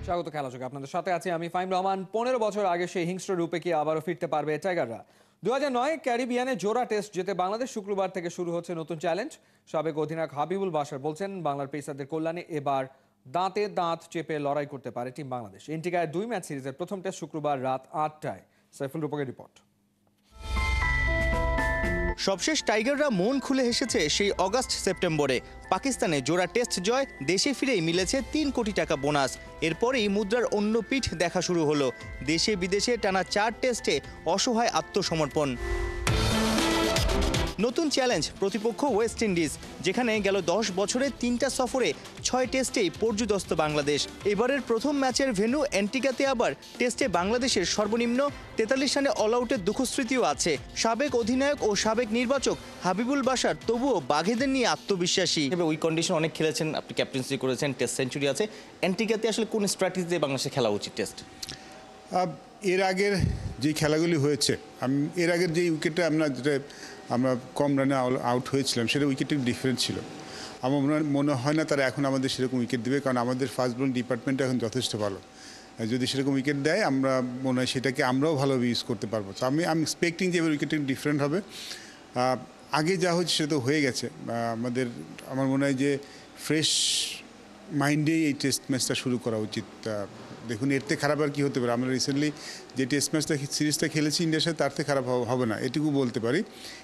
স্বাগত খেলাযোগে আপনাদের সাথে আছি আমি ফাহিম রহমান। 15 বছর আগে সেই হিংস্র রূপে কি আবারও ফিরতে পারবে টাইগাররা? 2009 ক্যারিবিয়ানে জোড়া টেস্ট জিতে বাংলাদেশ শুক্রবার থেকে শুরু হচ্ছে নতুন চ্যালেঞ্জ। সাবেক অধিনায়ক হাবিবুল বাশার বলছেন, বাংলার পেসারদের কল্যাণে এবার দাঁতে দাঁত চেপে লড়াই করতে পারে টিম বাংলাদেশ। এন্টিগায় 2 ম্যাচ সিরিজের প্রথম টেস্ট শুক্রবার রাত 8টায়। সাইফুল রূপকের রিপোর্ট। সবশেষ টাইগাররা মন খুলে হেসেছে সেই অগাস্ট সেপ্টেম্বরে। পাকিস্তানে জোড়া টেস্ট জয়, দেশে ফিরেই মিলেছে 3 কোটি টাকা বোনাস। এরপরেই মুদ্রার অন্য পিঠ দেখা শুরু হলো। দেশে বিদেশে টানা 4 টেস্টে অসহায় আত্মসমর্পণ। নতুন চ্যালেঞ্জ, প্রতিপক্ষ ওয়েস্ট ইন্ডিজ, যেখানে গেল 10 বছরে 3টা সফরে 6 টেস্টেই পর্যুদস্ত বাংলাদেশ। এবারের প্রথম ম্যাচের ভেন্যু অ্যান্টিগাতে আবার টেস্টে বাংলাদেশের সর্বনিম্ন 43 রানে অল আউটের দুঃখস্মৃতিও আছে। সাবেক অধিনায়ক ও সাবেক নির্বাচক হাবিবুল বাশার তবুও বাঘেদের নিয়ে আত্মবিশ্বাসী। ওই কন্ডিশন অনেক খেলেছেন, আপনি ক্যাপ্টেন্সি করেছেন, টেস্ট সেঞ্চুরি আছে। অ্যান্টিগাতে আসলে কোন স্ট্র্যাটেজিতে বাংলাদেশে খেলা উচিত টেস্ট? এর আগের যে খেলাগুলি হয়েছে, এর আগের যে উইকেটে আমরা কম রানে আউট হয়েছিলাম, সেটা উইকেটে ডিফারেন্ট ছিল। আমার মনে হয় না তারা এখন আমাদের সেরকম উইকেট দেবে, কারণ আমাদের ফাস্ট বোলিং ডিপার্টমেন্ট এখন যথেষ্ট ভালো। যদি সেরকম উইকেট দেয়, আমরা মনে হয় সেটাকে আমরাও ভালোভাবে ইউজ করতে পারবো। তো আমি এক্সপেক্টিং যে এবার উইকেটটা ডিফারেন্ট হবে। আগে যা হচ্ছে সেটা তো হয়ে গেছে। আমার মনে হয় যে ফ্রেশ মাইন্ডেই এই টেস্ট ম্যাচটা শুরু করা উচিত। দেখুন, এর থেকে খারাপ আর কী হতে পারে? আমরা রিসেন্টলি যে টেস্ট ম্যাচটা সিরিজটা খেলেছি ইন্ডিয়ার সাথে, তার থেকে খারাপ হবে না, এটুকু বলতে পারি।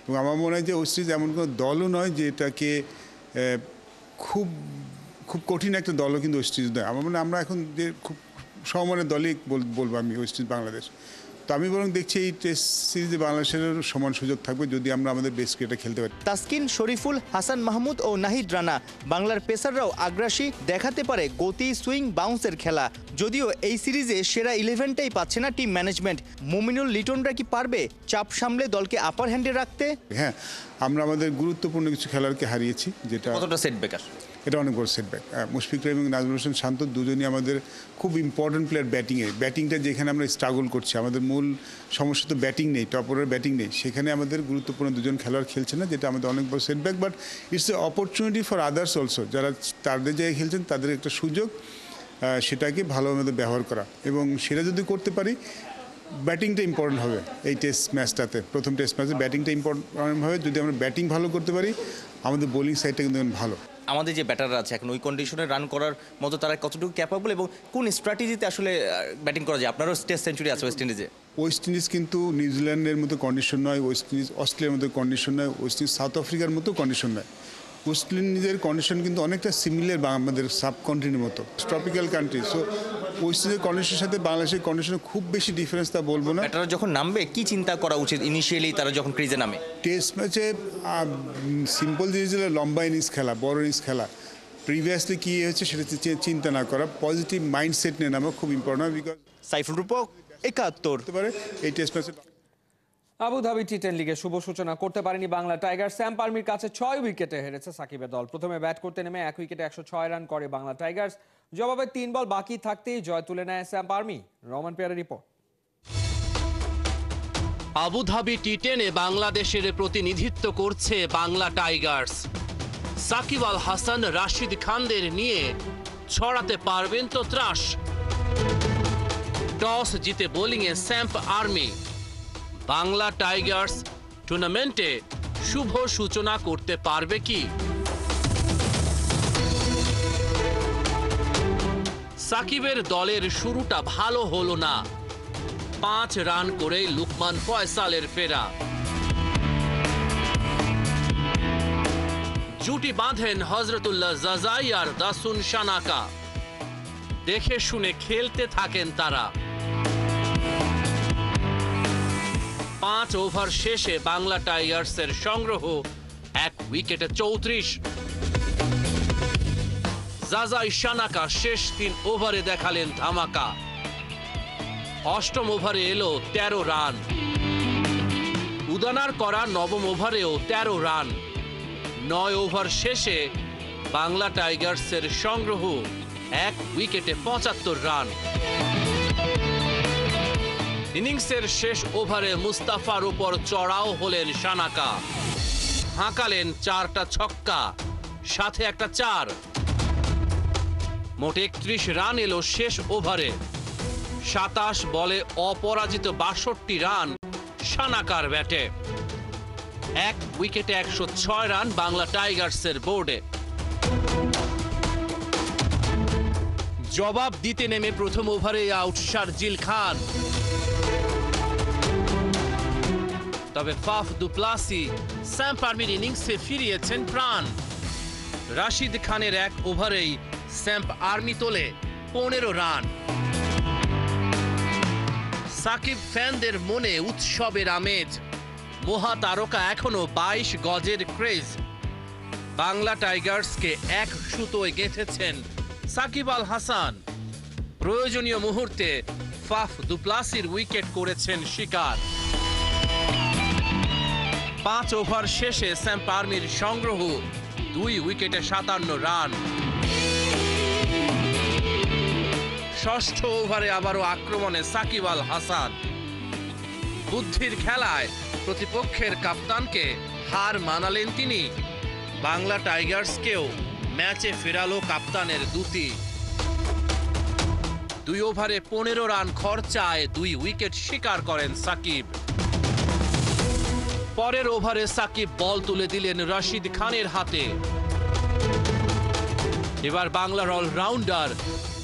এবং আমার মনে হয় যে ওয়েস্ট ইন্ডিজ এমন কোনো দলও নয় যে এটাকে খুব খুব কঠিন একটা দলও কিন্তু ওয়েস্ট ইন্ডিজ নয়। আমার মনে হয় আমরা এখন যে খুব সমমানের দলই বলবো আমি ওয়েস্ট ইন্ডিজ বাংলাদেশ। তো আমি বরং দেখছি এই টেস্ট সিরিজে বাংলাদেশের সমান সুযোগ থাকবে যদি আমরা আমাদের বেস্ট ক্রিকেটটা খেলতে পারি। তাসকিন, শরীফুল, হাসান মাহমুদ ও নাহিদ রানা, বাংলার পেসাররাও আগ্রাসী, দেখাতে পারে গতি, সুইং, বাউন্সের খেলা। যদিও এই সিরিজে সেরা 11টাই পাচ্ছে না টিম ম্যানেজমেন্ট। মুমিনুল, লিটনরা কি পারবে চাপ সামলে দলকে আপার হ্যান্ডে রাখতে? হ্যাঁ, আমরা আমাদের গুরুত্বপূর্ণ কিছু খেলোয়াড়কে হারিয়েছি, যেটা কতটা সেটব্যাক আসে? এটা অনেক বড় সেটব্যাক। মুশফিক রহিম এবং নাজমুল হোসেন শান্ত দুজনই আমাদের খুব ইম্পর্টেন্ট প্লেয়ার ব্যাটিংটা যেখানে আমরা স্ট্রাগল করছি, আমাদের মূল সমস্যা তো ব্যাটিং নেই, টপ অর্ডার ব্যাটিং নেই, সেখানে আমাদের গুরুত্বপূর্ণ দুজন খেলোয়াড় খেলছে না, যেটা আমাদের অনেক বড় setback. But it's a opportunity for others also, যারা তাদের জায়গায় খেলছেন তাদের একটা সুযোগ, সেটাকে ভালোভাবে ব্যবহার করা। এবং সেটা যদি করতে পারি, ব্যাটিংটা ইম্পর্টেন্ট হবে এই টেস্ট ম্যাচটাতে। প্রথম টেস্ট ম্যাচে ব্যাটিংটা ইম্পর্টেন্ট হবে। যদি আমরা ব্যাটিং ভালো করতে পারি, আমাদের বোলিং সাইডটা কিন্তু ভালো। আমাদের যে ব্যাটাররা আছে এখন ওই কন্ডিশনে রান করার মতো তারা কতটুকু ক্যাপাবল এবং কোন স্ট্র্যাটেজিতে আসলে ব্যাটিং করা যায়? আপনারও টেস্ট সেঞ্চুরি আছে ওয়েস্ট ইন্ডিজে। ওয়েস্ট ইন্ডিজ কিন্তু নিউজিল্যান্ডের মতো কন্ডিশন নয়, ওয়েস্ট ইন্ডিজ অস্ট্রেলিয়ার মতো কন্ডিশন নয়, ওয়েস্ট ইন্ডিজ সাউথ আফ্রিকার মতো কন্ডিশন নয়। ওয়েস্ট ইন্ডিজের কন্ডিশন কিন্তু অনেকটা সিমিলার আমাদের সাবকন্টিনেন্টের মতো, ট্রপিক্যাল কান্ট্রি। সো ওয়েস্ট ইন্ডিজের কন্ডিশনের সাথে বাংলাদেশের কন্ডিশনে খুব বেশি ডিফারেন্স তা বলবো না। ব্যাটাররা যখন নামবে কি চিন্তা করা উচিত ইনিশিয়ালি তারা যখন ক্রিজে নামে? টেস্ট ম্যাচে সিম্পল জিনিস হলো লম্বা ইনিংস খেলা, বড় ইনিংস খেলা। প্রিভিয়াসলি কী হয়েছে সেটা চিন্তা না করা, পজিটিভ মাইন্ডসেট নিয়ে নামা খুব ইম্পর্টেন্ট। বিকজ সাইফুল রূপক, 71 হতে পারে এই টেস্ট ম্যাচে। আবুধাবি টি10 লিগে শুভ সূচনা করতে পারেনি বাংলা টাইগার। স্যাম পারমির কাছে 6 উইকেটে হেরেছে সাকিবের দল। প্রথমে ব্যাট করতে নেমে 1 উইকেটে 106 রান করে বাংলা টাইগার্স। জবাবে 3 বল বাকি থাকতেই জয় তুলে নেয় স্যাম পারমি। রহমান পেয়ারের রিপোর্ট। আবুধাবি টি10-এ বাংলাদেশের প্রতিনিধিত্ব করছে বাংলা টাইগার্স। সাকিব আল হাসান, রাশিদ খানদের নিয়ে ছড়াতে পারবেন তো ত্রাস। টস জিতে বোলিংয়ে স্যাম পারমি। বাংলা টাইগার্স টুর্নামেন্টে শুভ সূচনা করতে পারবে কি? সাকিবের দলের শুরুটা ভালো হলো না। 5 রান করে লুকমান ফয়সালের ফেরা। জুটি বাঁধেন হযরতুল্লাহ জাজাই আর দাসুন শানাকা। দেখে শুনে খেলতে থাকেন তারা। 5 ওভার শেষে বাংলা টাইগার্সের সংগ্রহ 1 উইকেটে 34। জাজাই শানাকা শেষ 3 ওভারে দেখালেন ধামাকা। 8ম ওভারে এলো 13 রান। উদানার করা 9ম ওভারেও 13 রান। 9 ওভার শেষে বাংলা টাইগার্সের সংগ্রহ 1 উইকেটে 75 রান। ইনিংসের শেষ ওভারে মুস্তাফার উপর চড়াও হলেন শানাকা। হাঁকালেন 4টা ছক্কা, সাথে একটা 4। মোট 31 রান এলো শেষ ওভারে। 27 বলে অপরাজিত 62 রান সানাকার ব্যাটে। 1 উইকেটে 106 রান বাংলা টাইগার্সের বোর্ডে। জবাব দিতে নেমে প্রথম ওভারে আউট শারজিল খান। তবে ফাফ দুপ্লাসি স্যাম পারমির ইনিংসে ফিরিয়েছেন প্রাণ। রাশিদ খানের 1 ওভারেই স্যাম্প আর্মি তোলে 15 রান। সাকিব ফ্যানদের মনে উৎসবের আমেজ। মহাতারকা এখনো 22 গজের ক্রেজ। বাংলা টাইগার্সকে এক সুতোয় গেঁথেছেন সাকিব আল হাসান। প্রয়োজনীয় মুহূর্তে ফাফ দুপ্লাসির উইকেট করেছেন শিকার। 5 ওভার শেষে স্যাম পারমির সংগ্রহ 2 উইকেটে 57 রান। ষষ্ঠ ওভারে আবারও আক্রমণে সাকিব আল হাসান। বুদ্ধির খেলায় প্রতিপক্ষের কাপ্তানকে হার মানালেন তিনি। বাংলা টাইগার্সকেও ম্যাচে ফেরালো কাপ্তানের দুটি। 2 ওভারে 15 রান খরচায় 2 উইকেট শিকার করেন সাকিব। পরের ওভারে সাকিব বল তুলে দিলেন রাশিদ খানের হাতে। এবার বাংলার অলরাউন্ডার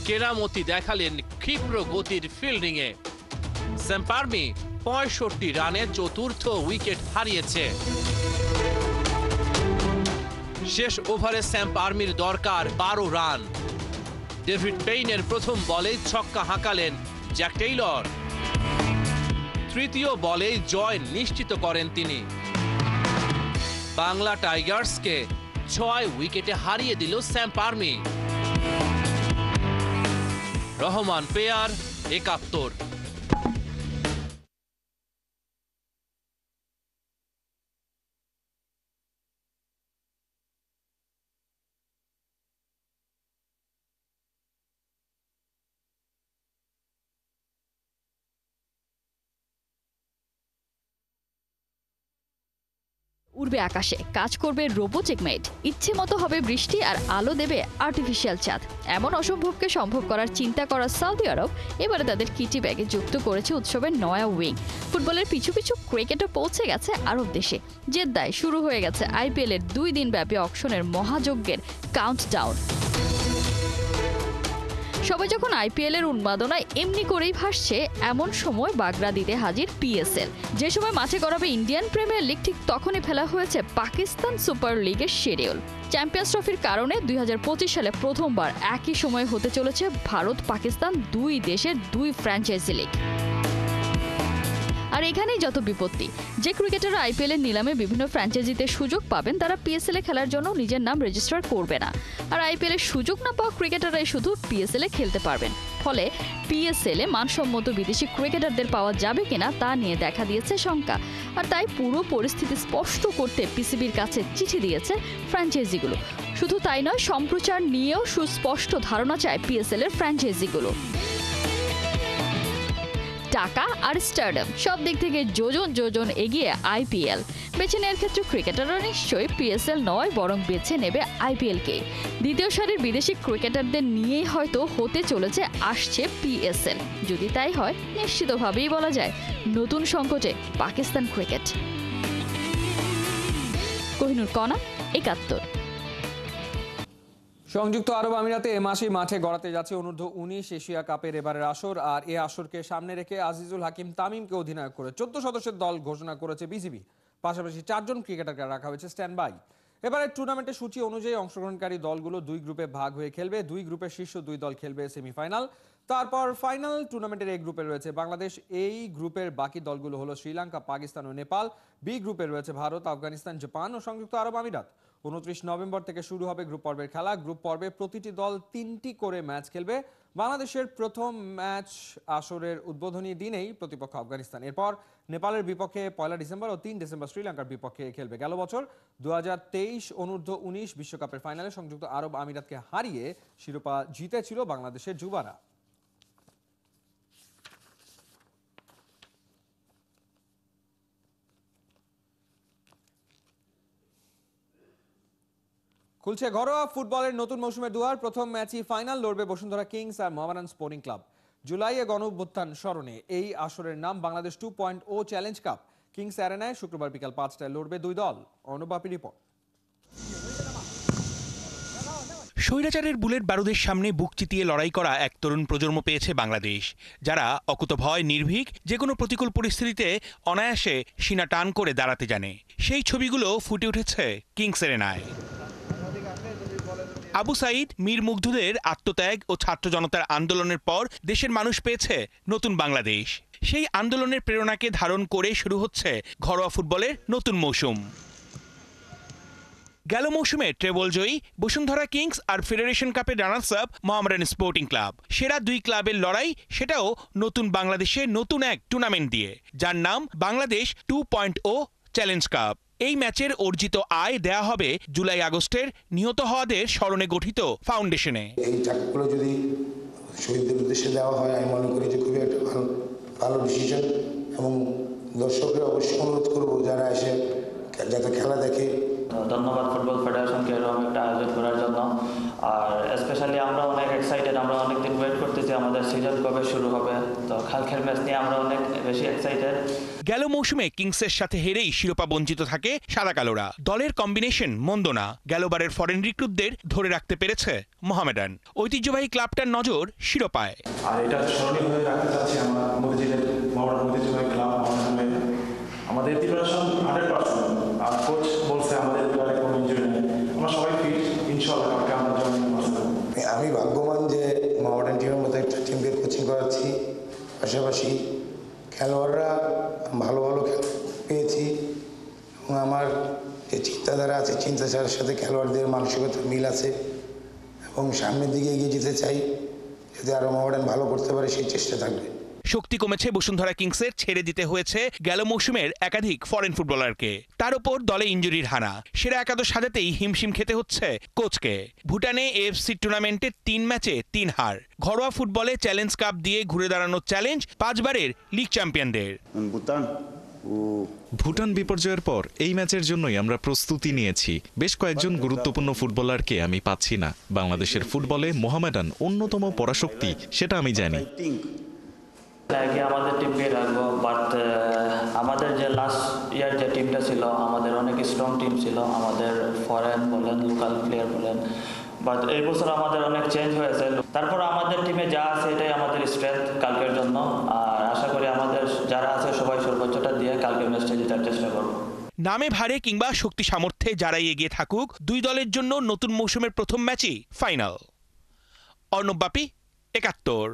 কেরামতি দেখালেন ক্ষিপ্র গতির ফিল্ডিংয়ে। স্যাম পারমি 65 রানে চতুর্থ উইকেট হারিয়েছে। শেষ ওভারে স্যাম পারমির দরকার 12 রান। ডেভিড পেইনের প্রথম বলেই ছক্কা হাঁকালেন জ্যাক টেইলর। তৃতীয় বলেই জয় নিশ্চিত করেন তিনি। বাংলা টাইগার্সকে 6 উইকেটে হারিয়ে দিল স্যাম পারমি। রহমান পেয়ার, 71। উড়বে আকাশে, কাজ করবে রোবোটেকমেট, ইচ্ছে মতো হবে বৃষ্টি আর আলো দেবে আর্টিফিশিয়াল চাঁদ। এমন অসম্ভবকে সম্ভব করার চিন্তা করা সৌদি আরব এবারে তাদের কিটি ব্যাগে যুক্ত করেছে উৎসবের নয়া উইং। ফুটবলের পিছু পিছু ক্রিকেটও পৌঁছে গেছে আরব দেশে। জেদ্দায় শুরু হয়ে গেছে আইপিএলের 2 দিন ব্যাপী অকশনের মহাযজ্ঞের কাউন্টডাউন। সবাই যখন আইপিএল এর উন্মাদনায় এমনি করেই ভাসছে, এমন সময় বাগড়া দিতে হাজির পিএসএল। যে সময় মাঠে গড়াবে ইন্ডিয়ান প্রিমিয়ার লিগ, ঠিক তখনই ফেলা হয়েছে পাকিস্তান সুপার লিগের শিডিউল। চ্যাম্পিয়ন্স ট্রফির কারণে 2025 সালে প্রথমবার একই সময়ে হতে চলেছে ভারত পাকিস্তান 2 দেশের 2 ফ্র্যাঞ্চাইজি লিগ। আর এখানেই যত বিপত্তি। যে ক্রিকেটাররা আইপিএল এর নিলামে বিভিন্ন ফ্র্যাঞ্চাইজিতে সুযোগ পাবেন, তারা পিএসএল এ খেলার জন্য নিজের নাম রেজিস্টার করবে না। আর আইপিএল এর সুযোগ না পাওয়া ক্রিকেটাররাই শুধু পিএসএল এ খেলতে পারবেন। ফলে পিএসএল এ মানসম্মত বিদেশি ক্রিকেটারদের পাওয়া যাবে কিনা তা নিয়ে দেখা দিয়েছে শঙ্কা। আর তাই পুরো পরিস্থিতি স্পষ্ট করতে পিসিবির কাছে চিঠি দিয়েছে ফ্র্যাঞ্চাইজিগুলো। শুধু তাই নয়, সম্প্রচার নিয়েও সুস্পষ্ট ধারণা চায় পিএসএল এর ফ্র্যাঞ্চাইজিগুলো। টাকা আর স্টারডম সব দিক থেকে যোজন যোজন এগিয়ে আইপিএল। বেছে নেওয়ার ক্ষেত্রে ক্রিকেটাররা নিশ্চয়ই পিএসএল নয়, বরং বেছে নেবে আইপিএলকে। দ্বিতীয় সারির বিদেশি ক্রিকেটারদের নিয়েই হয়তো হতে চলেছে আসছে পিএসএল। যদি তাই হয়, নিশ্চিতভাবেই বলা যায় নতুন সংকটে পাকিস্তান ক্রিকেট। কোহিনুর কণা, 71। সংযুক্ত আরব আমিরাতে এ মাসেই মাঠে গড়াতে যাচ্ছে অনূর্ধ্ব-19 এশিয়া কাপের এবারের আসর। আর এই আসরকে সামনে রেখে আজিজুল হাকিম তামিমকে অধিনায়ক করে 14 সদস্যের দল ঘোষণা করেছে বিসিবি। পাশাপাশি 4 জন ক্রিকেটারকে রাখা হয়েছে স্ট্যান্ড বাই। এবারের টুর্নামেন্টের সূচি অনুযায়ী অংশগ্রহণকারী দলগুলো 2 গ্রুপে ভাগ হয়ে খেলবে। 2 গ্রুপের শীর্ষ 2 দল খেলবে সেমিফাইনাল, তারপর ফাইনাল। টুর্নামেন্টের এ গ্রুপে রয়েছে বাংলাদেশ। এই গ্রুপের বাকি দলগুলো হলো শ্রীলঙ্কা, পাকিস্তান ও নেপাল। বি গ্রুপে রয়েছে ভারত, আফগানিস্তান, জাপান ও সংযুক্ত আরব আমিরাত। 29 নভেম্বর থেকে শুরু হবে গ্রুপ পর্বের খেলা। গ্রুপ পর্বে প্রতিটি দল 3টি করে ম্যাচ খেলবে। বাংলাদেশের প্রথম ম্যাচ আসরের উদ্বোধনী দিনেই প্রতিপক্ষ আফগানিস্তান। এরপর নেপালের বিপক্ষে 1 ডিসেম্বর ও 3 ডিসেম্বর শ্রীলঙ্কার বিপক্ষে খেলবে। গেল বছর 2023 অনূর্ধ্ব-19 বিশ্বকাপের ফাইনালে সংযুক্ত আরব আমিরাতকে হারিয়ে শিরোপা জিতেছিল বাংলাদেশের যুবারা। খুলছে ঘরোয়া ফুটবলের নতুন মৌসুমের দুয়ার। প্রথম ম্যাচই ফাইনাল লড়বে বসুন্ধরা কিংস আর মোহামেডান স্পোর্টিং ক্লাব। জুলাইয়ে গণঅভ্যুত্থান স্মরণে এই আসরের নাম বাংলাদেশ 2.0 চ্যালেঞ্জ কাপ। কিংস অ্যারেনায় শুক্রবার বিকাল 5টায় লড়বে দুই দল। অনুবাপী রিপোর্ট। স্বৈরাচারের বুলেট বারুদের সামনে বুক চিতিয়ে লড়াই করা এক তরুণ প্রজন্ম পেয়েছে বাংলাদেশ, যারা অকুতভয় নির্ভীক যে কোনো প্রতিকূল পরিস্থিতিতে অনায়াসে সীনা টান করে দাঁড়াতে জানে। সেই ছবিগুলো ফুটে উঠেছে কিংস অ্যারেনায়। আবু সাইদ, মীর মুগ্ধদের আত্মত্যাগ ও ছাত্র জনতার আন্দোলনের পর দেশের মানুষ পেয়েছে নতুন বাংলাদেশ। সেই আন্দোলনের প্রেরণাকে ধারণ করে শুরু হচ্ছে ঘরোয়া ফুটবলের নতুন মৌসুম। গেল মৌসুমে ট্রেবল জয়ী বসুন্ধরা কিংস আর ফেডারেশন কাপের runners up Mohammedan sporting club. সেরা দুই ক্লাবের লড়াই, সেটাও নতুন বাংলাদেশে নতুন এক টুর্নামেন্ট দিয়ে, যার নাম বাংলাদেশ 2.0 চ্যালেঞ্জ কাপ। এই ম্যাচের অর্জিত আয় দেয়া হবে জুলাই আগস্টের নিহত হওয়াদের স্মরণে গঠিত ফাউন্ডেশনে। এই টাকাগুলো যদি শহীদদের উদ্দেশ্যে দেওয়া হয়, আমি মনে করি যে খুবই একটা ভালো ডিসিশন। এবং দর্শকরা অবশ্যই অনুরোধ করবো যারা এসে যাতে খেলা দেখে। ধন্যবাদ ফুটবল ফেডারেশনকে এরকম একটা আয়োজন করার জন্য। আর স্পেশালি আমরা অনেক এক্সাইটেড, আমরা অনেকদিন ওয়েট করতেছি আমাদের সিজন কবে শুরু হবে। তো কালকের ম্যাচ নিয়ে আমরা অনেক বেশি এক্সাইটেড। গেল মৌসুমে কিংসের সাথে হেরেই শিরোপা বঞ্চিত থাকে সাদা কালোরা। দলের কম্বিনেশন মন্দ না, গেলবারের ফরেন রিক্রুটদের ধরে রাখতে পেরেছে মোহামেডান। ঐতিহ্যবাহী ক্লাবটার নজর শিরোপায়। আর এটা স্মরণীয় হয়ে রাখতে চাচ্ছি আমরা মতিঝিলের মোহামেডান ঐতিহ্যবাহী ক্লাব আমাদের প্রিপারেশন 100%। আর কোচ বলছে আমাদের প্লেয়ারে কোনো ইনজুরি নেই, আমরা সবাই ফিট, ইনশাআল্লাহ কালকে আমরা জয়েন করতে। আমি ভাগ্যবান যে মোহামেডান টিমের মতো একটা টিমকে কোচিং করাচ্ছি, পাশাপাশি খেলোয়াড়রা ভালো ভালো পেয়েছি। এবং আমার যে চিন্তাধারা আছে, চিন্তাধারার সাথে খেলোয়াড়দের মানসিকতা মিল আছে এবং সামনের দিকে এগিয়ে যেতে চাই। যদি আরও মোহামেডান ভালো করতে পারে সেই চেষ্টা থাকবে। শক্তি কমেছে বসুন্ধরা কিংসের, ছেড়ে দিতে হয়েছে গেল মৌসুমের একাধিক ফরেন ফুটবলারকে। তার উপর দলে ইনজুরির হানা, সেরা একাদশ সাজাতেই হিমশিম খেতে হচ্ছে কোচকে। ভুটানে এএফসি টুর্নামেন্টে 3 ম্যাচে 3 হার। ঘরোয়া ফুটবলে চ্যালেঞ্জ কাপ দিয়ে ঘুরে দাঁড়ানোর চ্যালেঞ্জ 5 বারের লিগ চ্যাম্পিয়নদের। ভুটান বিপর্যয়ের পর এই ম্যাচের জন্যই আমরা প্রস্তুতি নিয়েছি। বেশ কয়েকজন গুরুত্বপূর্ণ ফুটবলারকে আমি পাচ্ছি না। বাংলাদেশের ফুটবলে মোহামেডান অন্যতম পরাশক্তি, সেটা আমি জানি। আগে আমাদের টিমকে রাখবো, বাট আমাদের যে লাস্ট ইয়ার যে টিমটা ছিল আমাদের অনেক স্ট্রং টিম ছিল, আমাদের ফরেন বলেন লোকাল প্লেয়ার বলেন। বাট এই বছর আমাদের অনেক চেঞ্জ হয়েছে। তারপর আমাদের টিমে যা আছে এটাই আমাদের স্ট্রেংথ কালকের জন্য। আর আশা করি আমাদের যারা আছে সবাই সর্বোচ্চটা দিয়ে কালকের ম্যাচটা জেতার চেষ্টা করবো। নামে ভারে কিংবা শক্তি সামর্থ্যে যারাই এগিয়ে থাকুক, দুই দলের জন্য নতুন মৌসুমের প্রথম ম্যাচই ফাইনাল। অর্ণব বাপি, ৭১।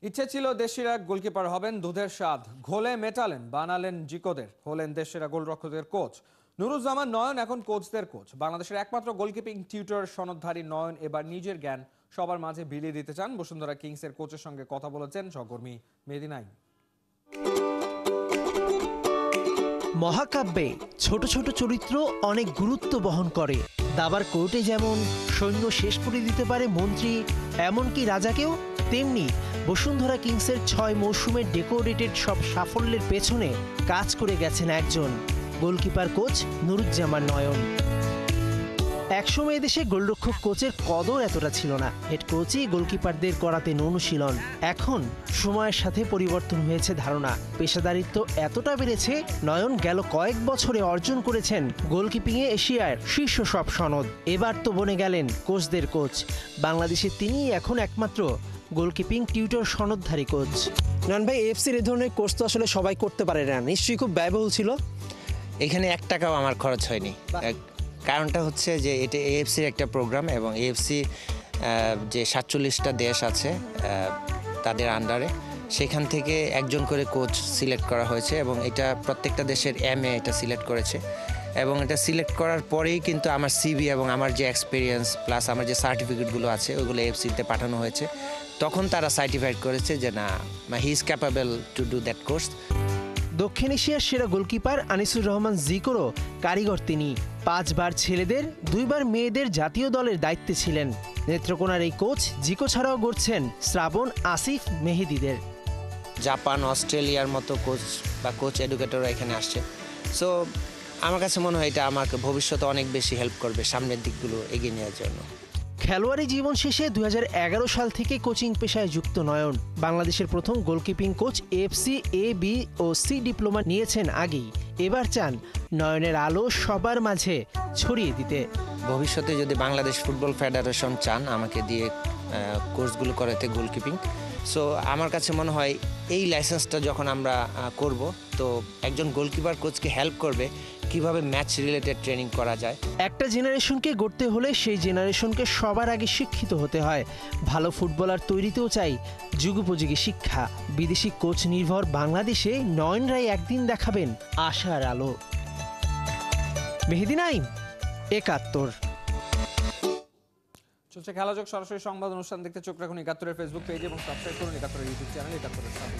ইচ্ছে ছিল দেশিরা গোলকিপার হবেন, দুধের স্বাদ ঘোলে মেটালেন, বানালেন জিকোদের, হলেন দেশিরা গোলরক্ষকদের কোচ। নুরুজ্জামান নয়ন এখন কোচদের কোচ। বাংলাদেশের একমাত্র গোলকিপিং টিউটর সনদধারী নয়ন এবার নিজের জ্ঞান সবার মাঝে বিলিয়ে দিতে চান। বসুন্ধরা কিংসের কোচের সঙ্গে কথা বলেছেন সহকর্মী মেহেদী নাইম। মহাকাব্যে ছোট ছোট চরিত্র অনেক গুরুত্ব বহন করে। দাবার কোর্টে যেমন সৈন্য শেষ করে দিতে পারে মন্ত্রী, এমনকি রাজাকেও, তেমনি বসুন্ধরা কিংসের 6 মৌসুমের ডেকোরেটেড সব সাফল্যের পেছনে কাজ করে গেছেন একজন গোলকিপার কোচ নুরুজ্জামান নয়ন। একসময় এদেশে গোলরক্ষক কোচের কদর এতটা ছিল না। হেড কোচই গোলকিপারদের করাতেন অনুশীলন। এখন সময়ের সাথে পরিবর্তন হয়েছে ধারণা, পেশাদারিত্ব এতটা বেড়েছে, নয়ন গেল কয়েক বছরে অর্জন করেছেন গোলকিপিংয়ে এশিয়ার শীর্ষ সব সনদ। এবার তো বনে গেলেন কোচদের কোচ। বাংলাদেশে তিনিই এখন একমাত্র গোলকিপিং টিউটর সনদধারী কোচ। নয়ন ভাই, এএফসির এই ধরনের কোর্স তো আসলে সবাই করতে পারে না, নিশ্চয়ই খুব ব্যয়বহুল ছিল। এখানে 1 টাকাও আমার খরচ হয়নি। কারণটা হচ্ছে যে এটা এএফসির একটা প্রোগ্রাম এবং এএফসি যে 47টা দেশ আছে তাদের আন্ডারে, সেখান থেকে একজন করে কোচ সিলেক্ট করা হয়েছে এবং এটা প্রত্যেকটা দেশের MA এটা সিলেক্ট করেছে। এবং এটা সিলেক্ট করার পরেই কিন্তু আমার সিভি এবং আমার যে এক্সপিরিয়েন্স প্লাস আমার যে সার্টিফিকেটগুলো আছে ওইগুলো এএফসিতে পাঠানো হয়েছে। তখন তারা সার্টিফাইড করেছে যে না, he is capable to do that course. দক্ষিণ এশিয়ার সেরা গোলকিপার আনিসুর রহমান জিকোরও কারিগর তিনি। 5 বার ছেলেদের 2 বার মেয়েদের জাতীয় দলের দায়িত্বে ছিলেন। নেত্রকোনার এই কোচ জিকো ছাড়াও গড়ছেন শ্রাবণ, আসিফ, মেহেদিদের। জাপান, অস্ট্রেলিয়ার মতো কোচ বা কোচ এডুকেটররা এখানে আসছে। সো আমার কাছে মনে হয় এটা আমাকে ভবিষ্যতে অনেক বেশি হেল্প করবে সামনের দিকগুলো এগিয়ে নেওয়ার জন্য। খেলোয়াড়ি জীবন শেষে 2011 সাল থেকে কোচিং পেশায় যুক্ত নয়ন। বাংলাদেশের প্রথম গোলকিপিং কোচ এএফসি এ, বি ও সি ডিপ্লোমা নিয়েছেন আগেই। এবার চান নয়নের আলো সবার মাঝে ছড়িয়ে দিতে। ভবিষ্যতে যদি বাংলাদেশ ফুটবল ফেডারেশন চান আমাকে দিয়ে কোর্সগুলো করাতে গোলকিপিং, সো আমার কাছে মনে হয় এই লাইসেন্সটা যখন আমরা করব তো একজন গোলকিপার কোচকে হেল্প করবে কিভাবে ম্যাচ রিলেটেড ট্রেনিং করা যায়। একটা জেনারেশনকে গড়তে হলে সেই জেনারেশনকে সবার আগে শিক্ষিত হতে হয়। ভালো ফুটবলার তৈরিতেও চাই যুগোপযোগী শিক্ষা। বিদেশি কোচ নির্ভর বাংলাদেশে নয়ন রায় একদিন দেখাবেন আশার আলো। মেহেদী নাইম, ৭১। চলছে খেলাযোগ সরাসরি সংবাদ অনুষ্ঠান দেখতে চোখ রাখুন ৭১-এর ফেসবুক পেজ এবং সাবস্ক্রাইব করুন ৭১-এর ইউটিউব চ্যানেল ৭১-এর সাথে।